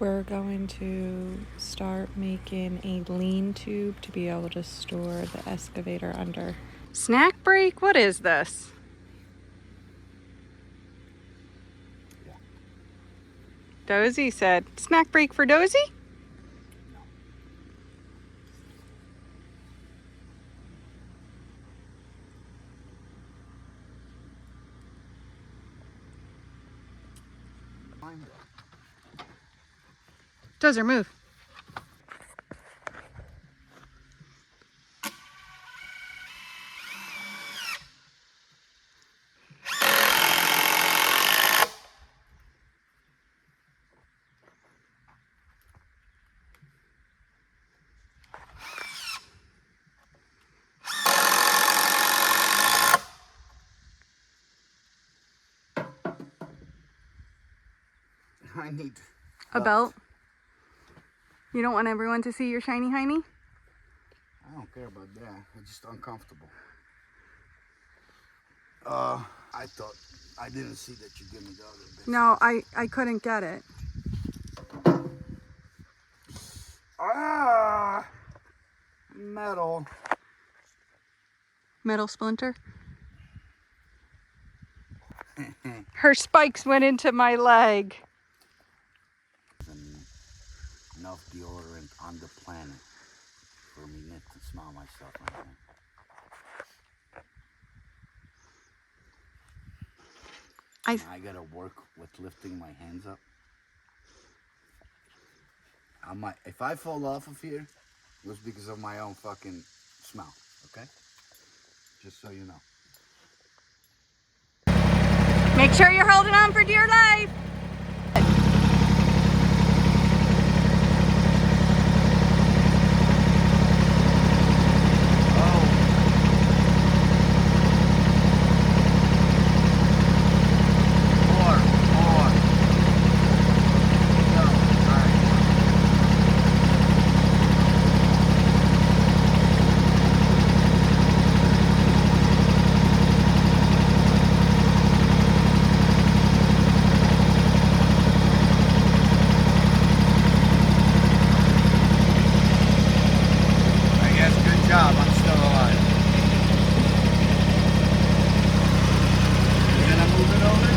We're going to start making a lean tube to be able to store the excavator under. Snack break? What is this? Yeah. Dozy said, snack break for Dozy? Dozer, move. I need A belt? You don't want everyone to see your shiny hiney? I don't care about that. It's just uncomfortable. I thought I didn't see that you gave me the other bit. No, I couldn't get it. Ah, metal. Metal splinter. Her spikes went into my leg. Enough deodorant on the planet for me not to smell myself right now. I gotta work with lifting my hands up. If I fall off of here, it was because of my own fucking smell, okay? Just so you know. Make sure you're holding on for dear life. I'm still alive. You gonna move it over?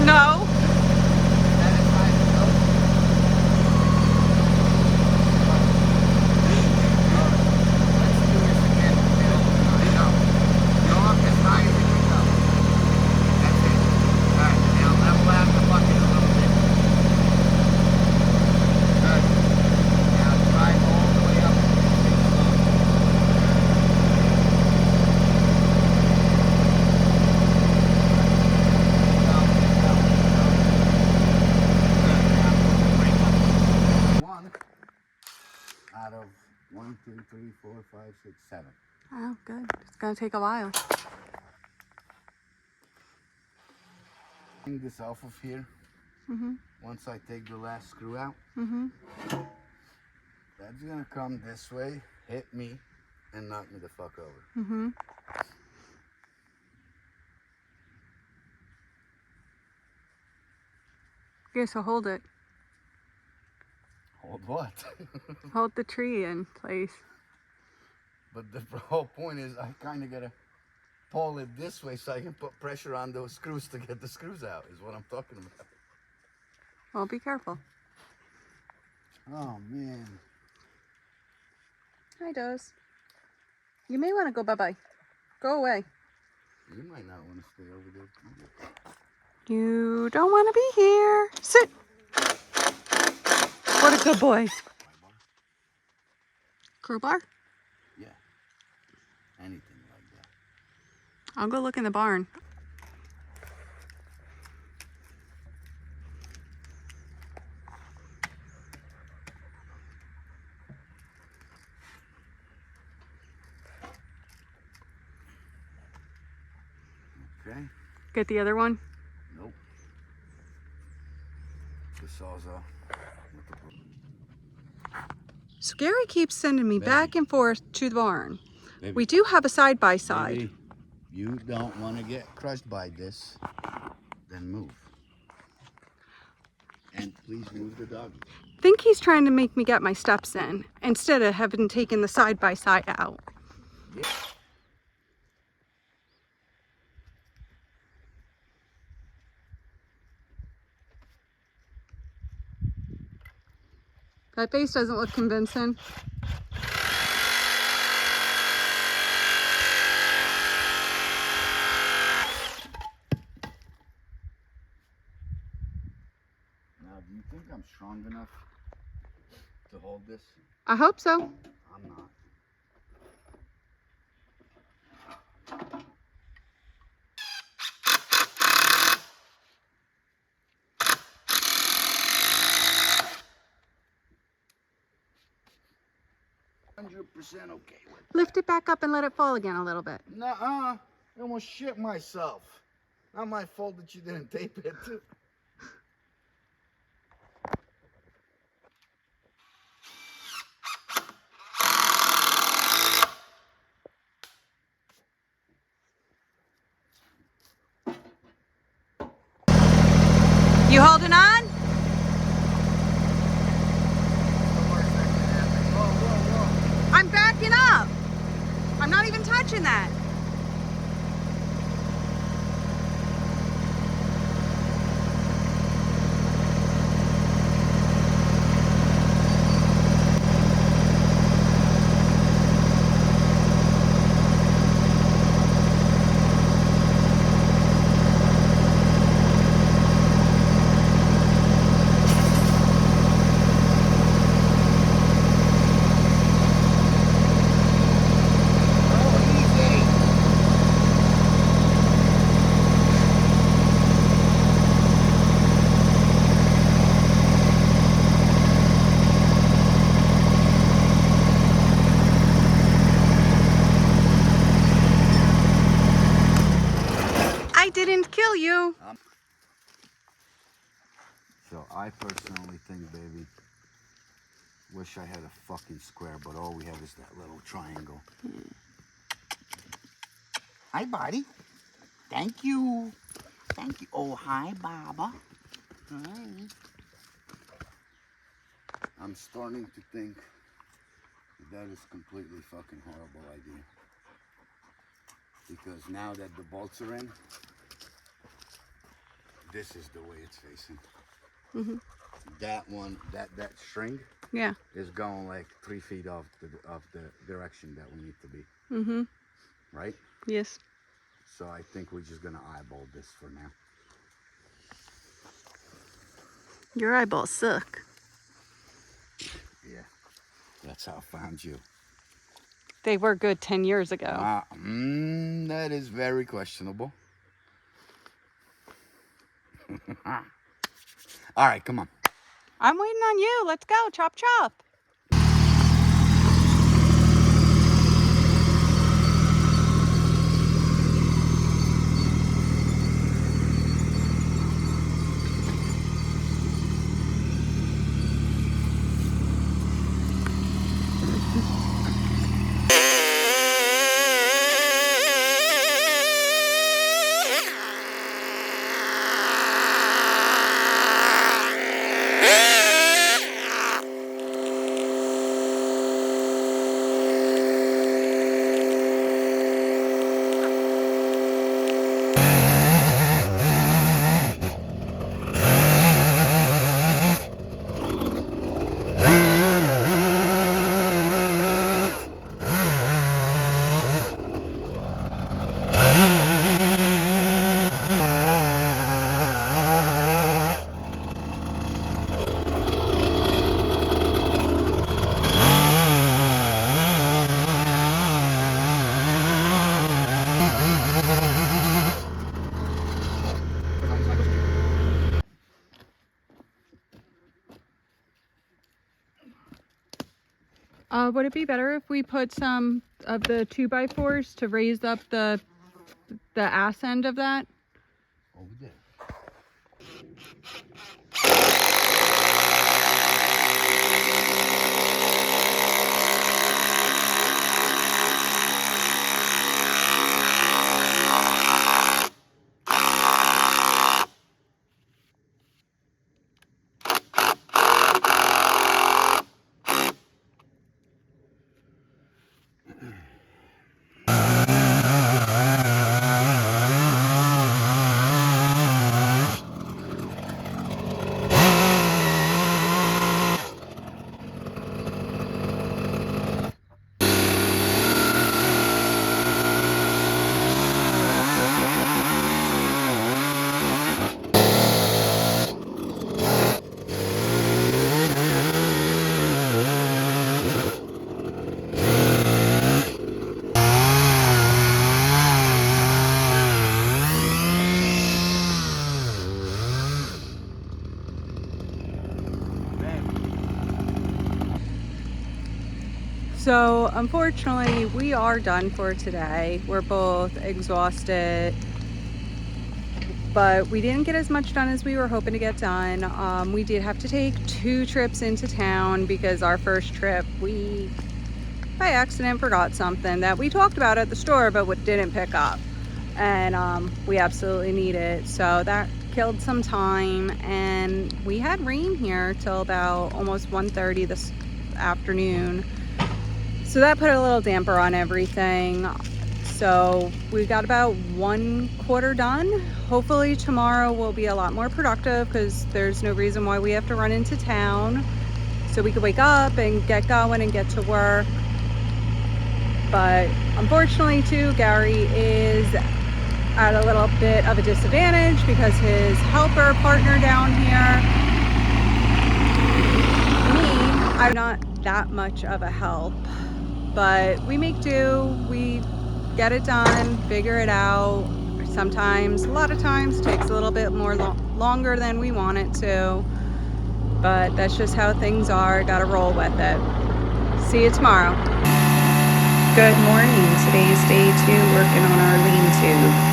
No. Out of 1, 2, 3, 4, 5, 6, 7. Oh, good. It's gonna take a while. Bring this off of here. Once I take the last screw out, that's gonna come this way, hit me, and knock me the fuck over. Okay, so hold it. Hold what? Hold the tree in place. But the whole point is I kind of gotta pull it this way so I can put pressure on those screws to get the screws out, is what I'm talking about. Well, be careful. Oh, man. Hi, Doze. You may want to go bye-bye. Go away. You might not want to stay over there. You don't want to be here. Sit. What a good boy. Crowbar? Yeah. Anything like that. I'll go look in the barn. Get the other one? Nope. The Sawzall. So Gary keeps sending me back and forth to the barn. Baby. We do have a side-by-side. Baby, you don't want to get crushed by this, then move. And please move the doggy. I think he's trying to make me get my steps in instead of having taken the side-by-side out. Yeah. That face doesn't look convincing. Now, do you think I'm strong enough to hold this? I hope so. I'm not. 100% okay with that. Lift it back up and let it fall again a little bit. Nuh-uh. I almost shit myself. Not my fault that you didn't tape it. You holding on? I'm backing up. I'm not even touching that. I didn't kill you. So I personally think, baby, wish I had a fucking square, but all we have is that little triangle. Hi, buddy. Thank you. Thank you. Oh, hi, Baba. Hi. I'm starting to think that is completely fucking horrible idea. Because now that the bolts are in, this is the way it's facing. Mm-hmm. That one, that string, Yeah. is going like 3 feet off the direction that we need to be. Mm-hmm. Right? Yes. So I think we're just gonna eyeball this for now. Your eyeballs suck. Yeah. That's how I found you. They were good 10 years ago. That is very questionable. All right, come on. I'm waiting on you. Let's go. Chop, chop. Would it be better if we put some of the 2x4s to raise up the ass end of that? over there. So unfortunately, we are done for today. We're both exhausted, but we didn't get as much done as we were hoping to get done. We did have to take 2 trips into town because our first trip, we by accident forgot something that we talked about at the store but didn't pick up, and we absolutely need it. So that killed some time, and we had rain here till about almost 1:30 this afternoon. So that put a little damper on everything. So we got about 1/4 done. Hopefully tomorrow will be a lot more productive because there's no reason why we have to run into town. So we could wake up and get going and get to work. But unfortunately too, Gary is at a little bit of a disadvantage because his helper partner down here, me, I'm not that much of a help. But we make do, we get it done, figure it out. Sometimes, a lot of times, takes a little bit more longer than we want it to, but that's just how things are. Gotta roll with it. See you tomorrow. Good morning. Today's day 2, working on our lean-to.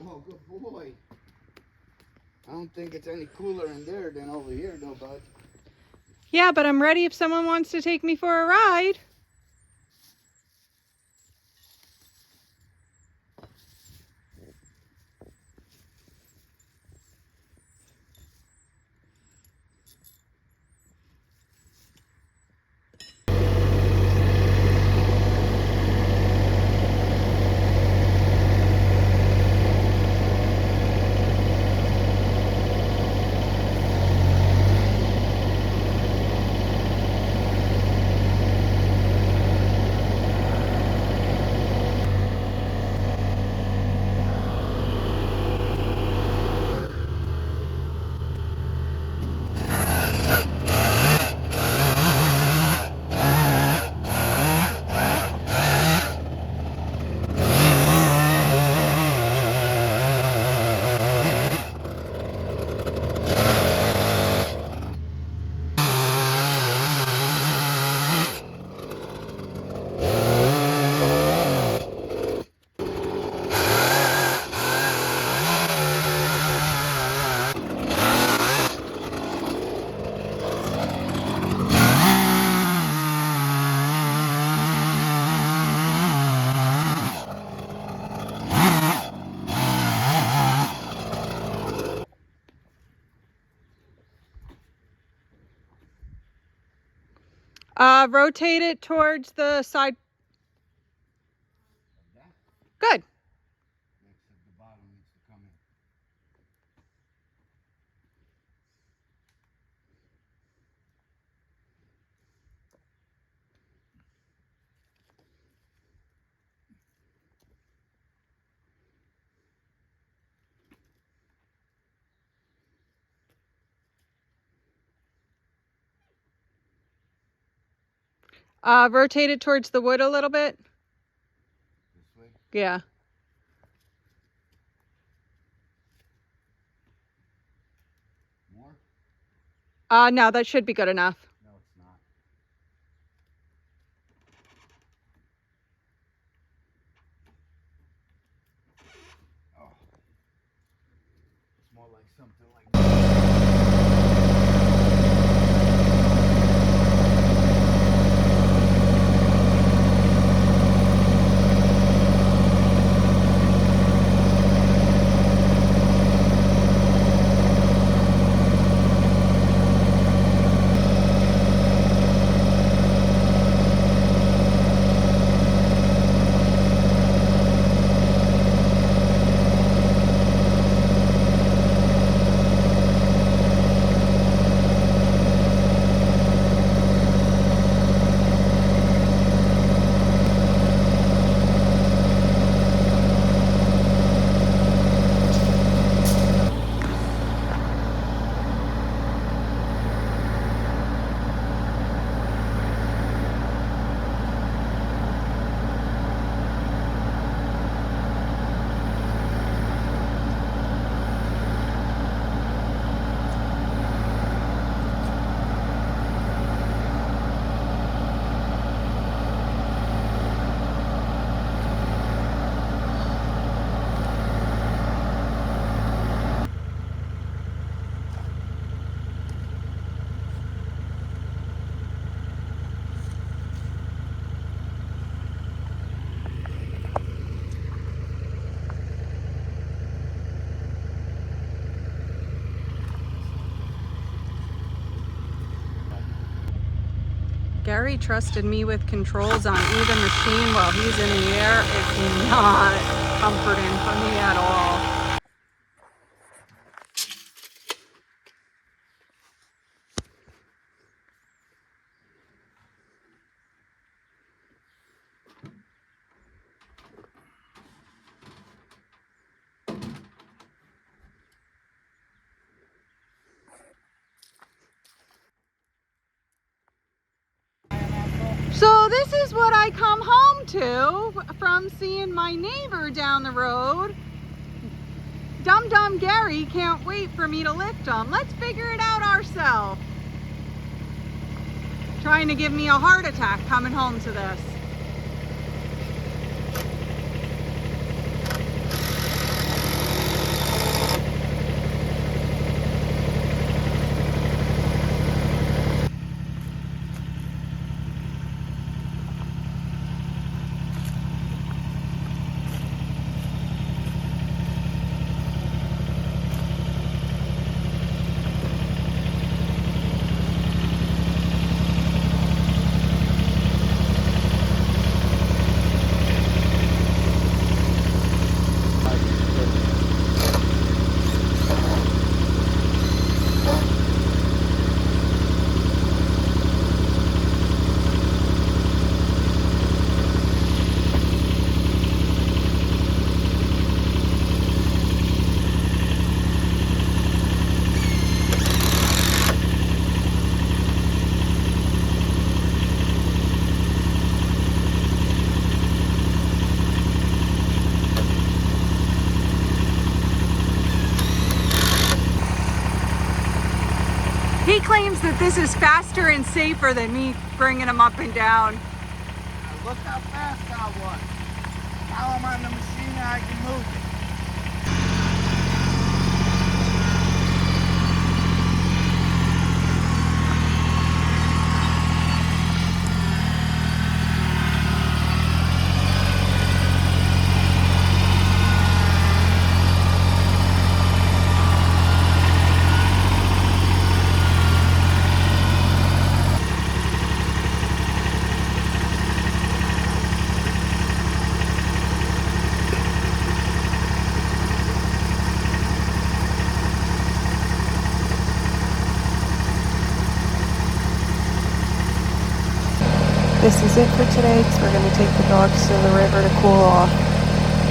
Oh, good boy. I don't think it's any cooler in there than over here, though, bud. Yeah, but I'm ready if someone wants to take me for a ride. Rotate it towards the side. Good. Next to the bottom needs to come in. Rotate it towards the wood a little bit. This way? Yeah. More? No, that should be good enough. No, it's not. Oh. It's more like something like Gary trusted me with controls on either machine while he's in the air. It's not comforting for me at all. So this is what I come home to from seeing my neighbor down the road. Dum Gary can't wait for me to lift him. Let's figure it out ourselves. Trying to give me a heart attack coming home to this. He claims that this is faster and safer than me bringing him up and down. look how fast I was. Now I'm on the machine and I can move it. This is it for today because we're going to take the dogs to the river to cool off.